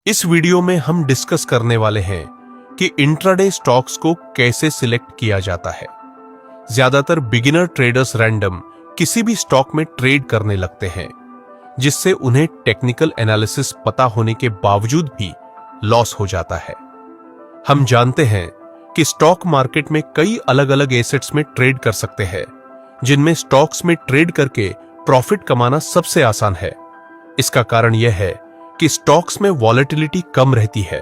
इस वीडियो में हम डिस्कस करने वाले हैं कि इंट्राडे स्टॉक्स को कैसे सिलेक्ट किया जाता है। ज्यादातर बिगिनर ट्रेडर्स रैंडम किसी भी स्टॉक में ट्रेड करने लगते हैं, जिससे उन्हें टेक्निकल एनालिसिस पता होने के बावजूद भी लॉस हो जाता है। हम जानते हैं कि स्टॉक मार्केट में कई अलग अलग एसेट्स में ट्रेड कर सकते हैं, जिनमें स्टॉक्स में ट्रेड करके प्रॉफिट कमाना सबसे आसान है। इसका कारण यह है कि स्टॉक्स में वॉलेटिलिटी कम रहती है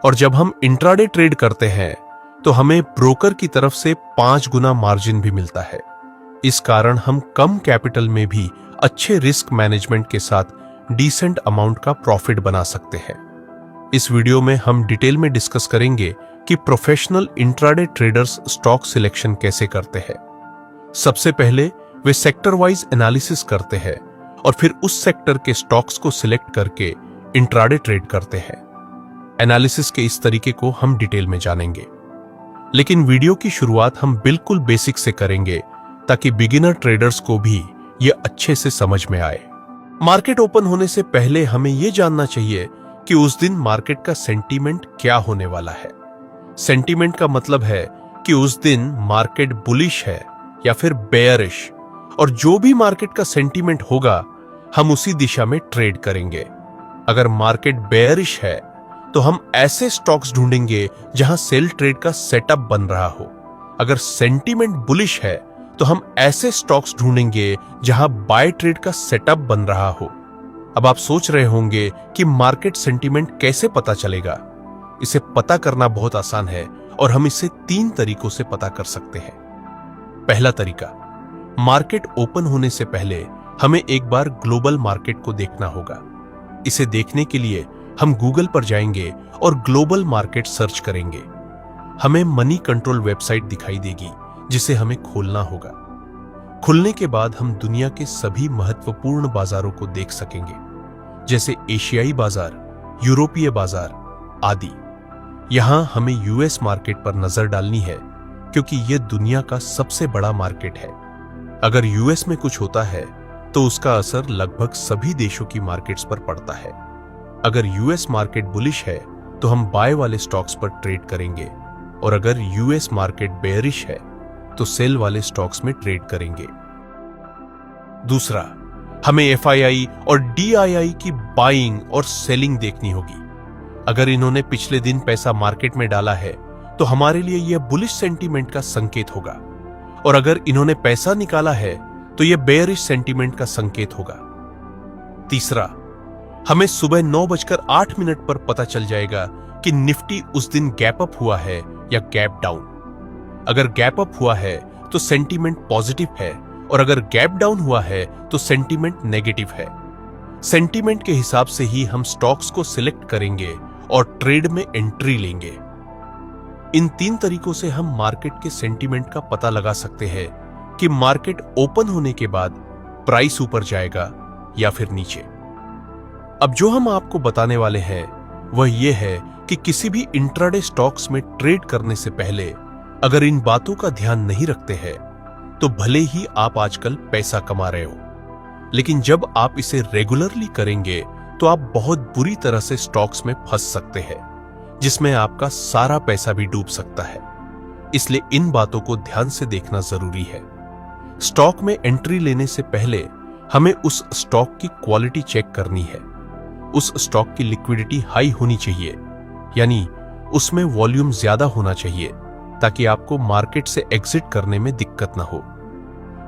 और जब हम इंट्राडे ट्रेड करते हैं तो हमें ब्रोकर की तरफ से 5 गुना मार्जिन भी मिलता है। इस कारण हम कम कैपिटल में भी अच्छे रिस्क मैनेजमेंट के साथ डिसेंट अमाउंट का प्रॉफिट बना सकते हैं। इस वीडियो में हम डिटेल में डिस्कस करेंगे कि professional intraday traders stock selection कैसे करते हैं। सबसे पहले वे सेक्टर वाइज एनालिसिस करते हैं और फिर उस सेक्टर के स्टॉक्स को सिलेक्ट करके इंट्राडे ट्रेड करते हैं। एनालिसिस के इस तरीके को हम डिटेल में जानेंगे, लेकिन वीडियो की शुरुआत हम बिल्कुल बेसिक से करेंगे ताकि बिगिनर ट्रेडर्स को भी यह अच्छे से समझ में आए। मार्केट ओपन होने से पहले हमें यह जानना चाहिए कि उस दिन मार्केट का सेंटीमेंट क्या होने वाला है। सेंटीमेंट का मतलब है कि उस दिन मार्केट बुलिश है या फिर बेयरिश, और जो भी मार्केट का सेंटीमेंट होगा हम उसी दिशा में ट्रेड करेंगे। अगर मार्केट बेयरिश है तो हम ऐसे स्टॉक्स ढूंढेंगे जहां सेल ट्रेड का सेटअप बन रहा हो। अगर सेंटीमेंट बुलिश है तो हम ऐसे स्टॉक्स ढूंढेंगे जहां बाय ट्रेड का सेटअप बन रहा हो। अब आप सोच रहे होंगे कि मार्केट सेंटीमेंट कैसे पता चलेगा। इसे पता करना बहुत आसान है और हम इसे 3 तरीकों से पता कर सकते हैं। पहला तरीका, मार्केट ओपन होने से पहले हमें एक बार ग्लोबल मार्केट को देखना होगा। इसे देखने के लिए हम गूगल पर जाएंगे और ग्लोबल मार्केट सर्च करेंगे। हमें मनी कंट्रोल वेबसाइट दिखाई देगी जिसे हमें खोलना होगा। खुलने के बाद हम दुनिया के सभी महत्वपूर्ण बाजारों को देख सकेंगे, जैसे एशियाई बाजार, यूरोपीय बाजार आदि। यहां हमें यूएस मार्केट पर नजर डालनी है क्योंकि यह दुनिया का सबसे बड़ा मार्केट है। अगर यूएस में कुछ होता है तो उसका असर लगभग सभी देशों की मार्केट्स पर पड़ता है। अगर यूएस मार्केट बुलिश है तो हम बाय वाले स्टॉक्स पर ट्रेड करेंगे, और अगर यूएस मार्केट बेयरिश है तो सेल वाले स्टॉक्स में ट्रेड करेंगे। दूसरा, हमें एफआईआई और डीआईआई की बाइंग और सेलिंग देखनी होगी। अगर इन्होंने पिछले दिन पैसा मार्केट में डाला है तो हमारे लिए यह बुलिश सेंटीमेंट का संकेत होगा, और अगर इन्होंने पैसा निकाला है तो यह बेयरिश सेंटीमेंट का संकेत होगा। तीसरा, हमें सुबह 9:08 पर पता चल जाएगा कि निफ्टी उस दिन गैप अप हुआ है या गैप डाउन। अगर गैप अप हुआ है तो सेंटीमेंट पॉजिटिव है, और अगर गैप डाउन हुआ है तो सेंटीमेंट नेगेटिव है। सेंटीमेंट के हिसाब से ही हम स्टॉक्स को सिलेक्ट करेंगे और ट्रेड में एंट्री लेंगे। इन 3 तरीकों से हम मार्केट के सेंटीमेंट का पता लगा सकते हैं कि मार्केट ओपन होने के बाद प्राइस ऊपर जाएगा या फिर नीचे। अब जो हम आपको बताने वाले हैं वह यह है कि किसी भी इंट्राडे स्टॉक्स में ट्रेड करने से पहले अगर इन बातों का ध्यान नहीं रखते हैं तो भले ही आप आजकल पैसा कमा रहे हो, लेकिन जब आप इसे रेगुलरली करेंगे तो आप बहुत बुरी तरह से स्टॉक्स में फंस सकते हैं, जिसमें आपका सारा पैसा भी डूब सकता है। इसलिए इन बातों को ध्यान से देखना जरूरी है। स्टॉक में एंट्री लेने से पहले हमें उस स्टॉक की क्वालिटी चेक करनी है। उस स्टॉक की लिक्विडिटी हाई होनी चाहिए, यानी उसमें वॉल्यूम ज्यादा होना चाहिए ताकि आपको मार्केट से एग्जिट करने में दिक्कत ना हो।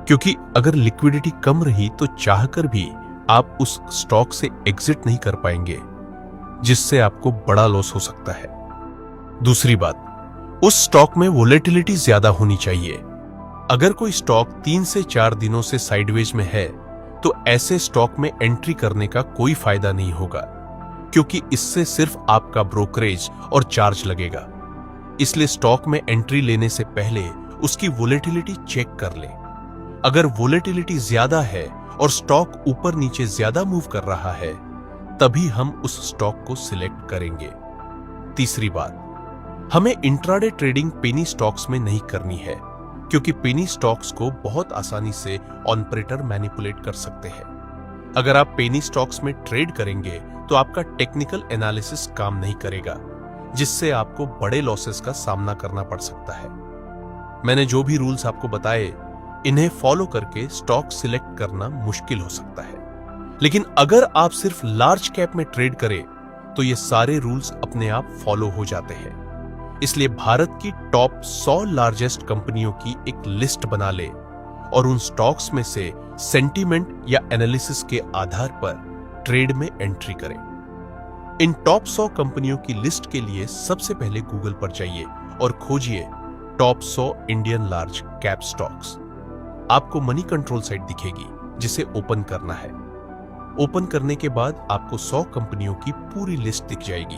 क्योंकि अगर लिक्विडिटी कम रही तो चाहकर भी आप उस स्टॉक से एग्जिट नहीं कर पाएंगे, जिससे आपको बड़ा लॉस हो सकता है। दूसरी बात, उस स्टॉक में वोलेटिलिटी ज्यादा होनी चाहिए। अगर कोई स्टॉक 3 से 4 दिनों से साइडवेज में है तो ऐसे स्टॉक में एंट्री करने का कोई फायदा नहीं होगा, क्योंकि इससे सिर्फ आपका ब्रोकरेज और चार्ज लगेगा। इसलिए स्टॉक में एंट्री लेने से पहले उसकी वोलेटिलिटी चेक कर लें। अगर वोलेटिलिटी ज्यादा है और स्टॉक ऊपर नीचे ज्यादा मूव कर रहा है तभी हम उस स्टॉक को सिलेक्ट करेंगे। तीसरी बात, हमें इंट्राडे ट्रेडिंग पेनी स्टॉक्स में नहीं करनी है, क्योंकि पेनी स्टॉक्स को बहुत आसानी से ऑपरेटर मैनिपुलेट कर सकते हैं। अगर आप पेनी स्टॉक्स में ट्रेड करेंगे तो आपका टेक्निकल एनालिसिस काम नहीं करेगा, जिससे आपको बड़े लॉसेस का सामना करना पड़ सकता है। मैंने जो भी रूल्स आपको बताए, इन्हें फॉलो करके स्टॉक सिलेक्ट करना मुश्किल हो सकता है। लेकिन अगर आप सिर्फ लार्ज कैप में ट्रेड करें तो ये सारे रूल्स अपने आप फॉलो हो जाते हैं। इसलिए भारत की टॉप 100 लार्जेस्ट कंपनियों की एक लिस्ट बना ले और उन स्टॉक्स में से सेंटीमेंट या एनालिसिस के आधार पर ट्रेड में एंट्री करें। इन टॉप 100 कंपनियों की लिस्ट के लिए सबसे पहले गूगल पर जाइए और खोजिए top 100 Indian large cap stocks. आपको मनी कंट्रोल साइट दिखेगी जिसे ओपन करना है। ओपन करने के बाद आपको 100 कंपनियों की पूरी लिस्ट दिख जाएगी,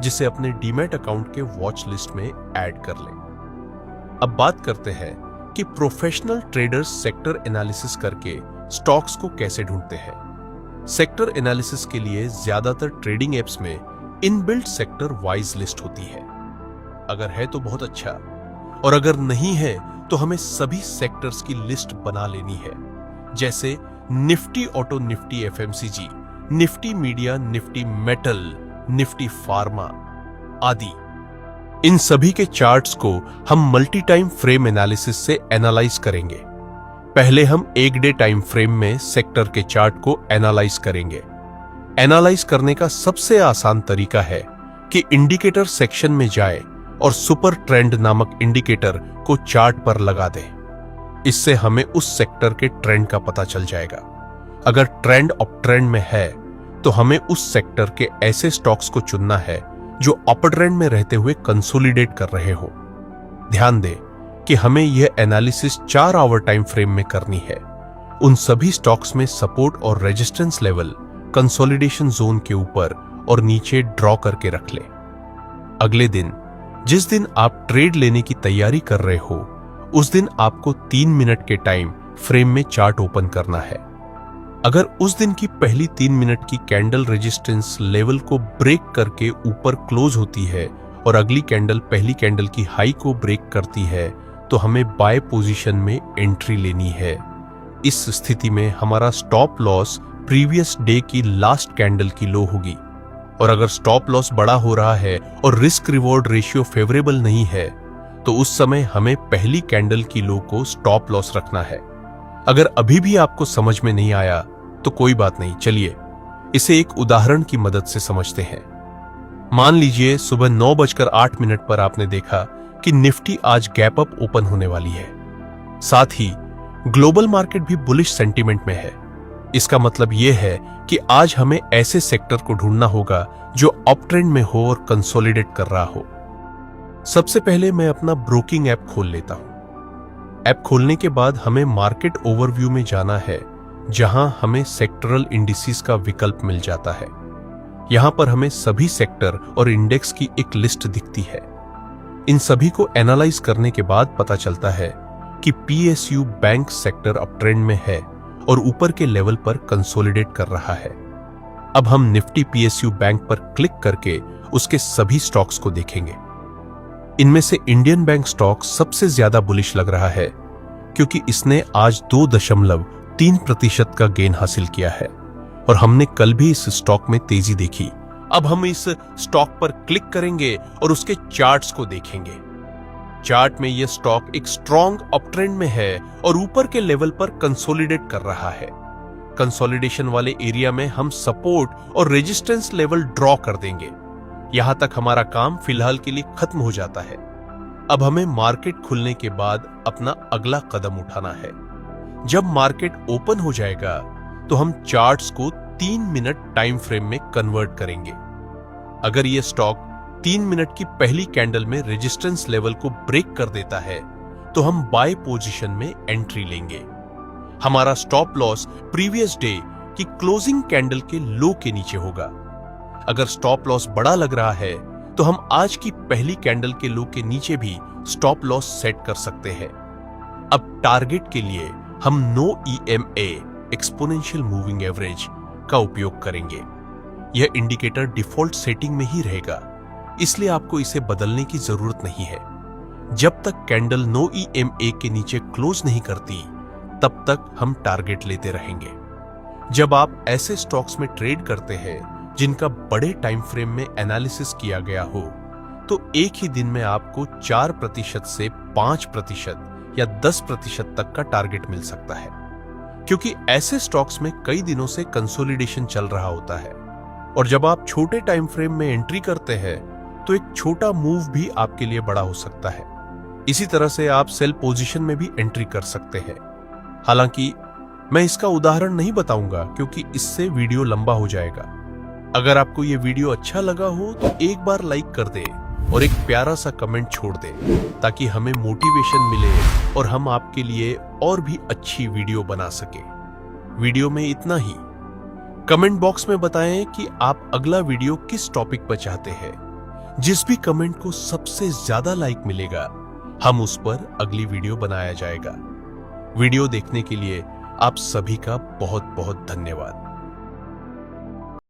जिसे अपने डीमैट अकाउंट के वॉच लिस्ट में ऐड कर लें। अब बात करते हैं कि प्रोफेशनल ट्रेडर्स सेक्टर एनालिसिस करके स्टॉक्स को कैसे ढूंढते हैं। सेक्टर एनालिसिस के लिए ज्यादातर ट्रेडिंग एप्स में इनबिल्ट सेक्टर वाइज लिस्ट होती है। अगर है तो बहुत अच्छा, और अगर नहीं है तो हमें सभी सेक्टर्स की लिस्ट बना लेनी है, जैसे Nifty auto, Nifty FMCG, Nifty media, Nifty metal, Nifty pharma आदि। इन सभी के चार्ट्स को हम मल्टी टाइम फ्रेम एनालिसिस से एनालाइज करेंगे। पहले हम एक डे टाइम फ्रेम में सेक्टर के चार्ट को एनालाइज करेंगे। एनालाइज करने का सबसे आसान तरीका है कि इंडिकेटर सेक्शन में जाए और सुपर ट्रेंड नामक इंडिकेटर को चार्ट पर लगा दें। इससे हमें उस सेक्टर के ट्रेंड का पता चल जाएगा। अगर ट्रेंड अप ट्रेंड में है तो हमें उस सेक्टर के ऐसे स्टॉक्स को चुनना है जो अप ट्रेंड में रहते हुए कंसोलिडेट कर रहे हो। ध्यान दें कि हमें यह एनालिसिस 4 आवर टाइम फ्रेम में करनी है। उन सभी स्टॉक्स में सपोर्ट और रेजिस्टेंस लेवल कंसोलिडेशन जोन के ऊपर और नीचे ड्रॉ करके रख लें। अगले दिन, जिस दिन आप ट्रेड लेने की तैयारी कर रहे हो, उस दिन आपको 3 मिनट के टाइम फ्रेम में चार्ट ओपन करना है। अगर उस दिन की पहली 3 मिनट की कैंडल रेजिस्टेंस लेवल को ब्रेक करके ऊपर क्लोज होती है और अगली कैंडल पहली कैंडल की हाई को ब्रेक करती है, तो हमें बाय पोजीशन में एंट्री लेनी है। इस स्थिति में हमारा स्टॉप लॉस प्रीवियस डे की लास्ट कैंडल की लो होगी। और अगर स्टॉप लॉस बड़ा हो रहा है और रिस्क रिवॉर्ड रेशियो फेवरेबल नहीं है, तो उस समय हमें पहली कैंडल की लो को स्टॉप लॉस रखना है। अगर अभी भी आपको समझ में नहीं आया तो कोई बात नहीं, चलिए इसे एक उदाहरण की मदद से समझते हैं। मान लीजिए सुबह 9:08 पर आपने देखा कि निफ्टी आज गैप अप ओपन होने वाली है। साथ ही ग्लोबल मार्केट भी बुलिश सेंटीमेंट में है। इसका मतलब यह है कि आज हमें ऐसे सेक्टर को ढूंढना होगा जो अप ट्रेंड में हो और कंसोलिडेट कर रहा हो। सबसे पहले मैं अपना ब्रोकिंग ऐप खोल लेता हूं। ऐप खोलने के बाद हमें मार्केट ओवरव्यू में जाना है, जहां हमें सेक्टरल इंडिसेस का विकल्प मिल जाता है। यहां पर हमें सभी सेक्टर और इंडेक्स की एक लिस्ट दिखती है। इन सभी को एनालाइज करने के बाद पता चलता है कि PSU bank sector up trend में है और ऊपर के लेवल पर कंसोलिडेट कर रहा है। अब हम निफ्टी पीएसयू बैंक पर क्लिक करके उसके सभी स्टॉक्स को देखेंगे। इनमें से इंडियन बैंक स्टॉक सबसे ज्यादा बुलिश लग रहा है, क्योंकि इसने आज 2.3% का गेन हासिल किया है और हमने कल भी इस स्टॉक में तेजी देखी। अब हम इस स्टॉक पर क्लिक करेंगे और उसके चार्ट्स को देखेंगे। चार्ट में यह स्टॉक एक स्ट्रॉन्ग अप ट्रेंड में है और ऊपर के लेवल पर कंसोलिडेट कर रहा है। कंसोलिडेशन वाले एरिया में हम सपोर्ट और रेजिस्टेंस लेवल ड्रॉ कर देंगे। यहां तक हमारा काम फिलहाल के लिए खत्म हो जाता है। अब हमें मार्केट खुलने के बाद अपना अगला कदम उठाना है। जब मार्केट ओपन हो जाएगा तो हम चार्ट्स को 3 मिनट टाइम फ्रेम में कन्वर्ट करेंगे। अगर यह स्टॉक 3 मिनट की पहली कैंडल में रेजिस्टेंस लेवल को ब्रेक कर देता है, तो हम बाय पोजीशन में एंट्री लेंगे। हमारा स्टॉप लॉस प्रीवियस डे की क्लोजिंग कैंडल के लो के नीचे होगा। अगर स्टॉप लॉस बड़ा लग रहा है तो हम आज की पहली कैंडल के लो के नीचे भी स्टॉप लॉस सेट कर सकते हैं। अब टारगेट के लिए हम नो EMA एक्सपोनेंशियल मूविंग एवरेज का उपयोग करेंगे। यह इंडिकेटर डिफॉल्ट सेटिंग में ही रहेगा, इसलिए आपको इसे बदलने की जरूरत नहीं है। जब तक कैंडल नो EMA के नीचे क्लोज नहीं करती, तब तक हम टारगेट लेते रहेंगे। जब आप ऐसे स्टॉक्स में ट्रेड करते हैं जिनका बड़े टाइम फ्रेम में एनालिसिस किया गया हो, तो एक ही दिन में आपको 4% से 5% या 10% तक का टारगेट मिल सकता है, क्योंकि ऐसे स्टॉक्स में कई दिनों से कंसोलिडेशन चल रहा होता है। और जब आप छोटे टाइम फ्रेम में एंट्री करते हैं तो एक छोटा मूव भी आपके लिए बड़ा हो सकता है। इसी तरह से आप सेल पोजीशन में भी एंट्री कर सकते हैं। हालांकि मैं इसका उदाहरण नहीं बताऊंगा क्योंकि इससे वीडियो लंबा हो जाएगा। अगर आपको यह वीडियो अच्छा लगा हो तो एक बार लाइक कर दे और एक प्यारा सा कमेंट छोड़ दे, ताकि हमें मोटिवेशन मिले और हम आपके लिए और भी अच्छी वीडियो बना सके। वीडियो में इतना ही। कमेंट बॉक्स में बताएं कि आप अगला वीडियो किस टॉपिक पर चाहते हैं। जिस भी कमेंट को सबसे ज्यादा लाइक मिलेगा, हम उस पर अगली वीडियो बनाया जाएगा। वीडियो देखने के लिए आप सभी का बहुत बहुत धन्यवाद।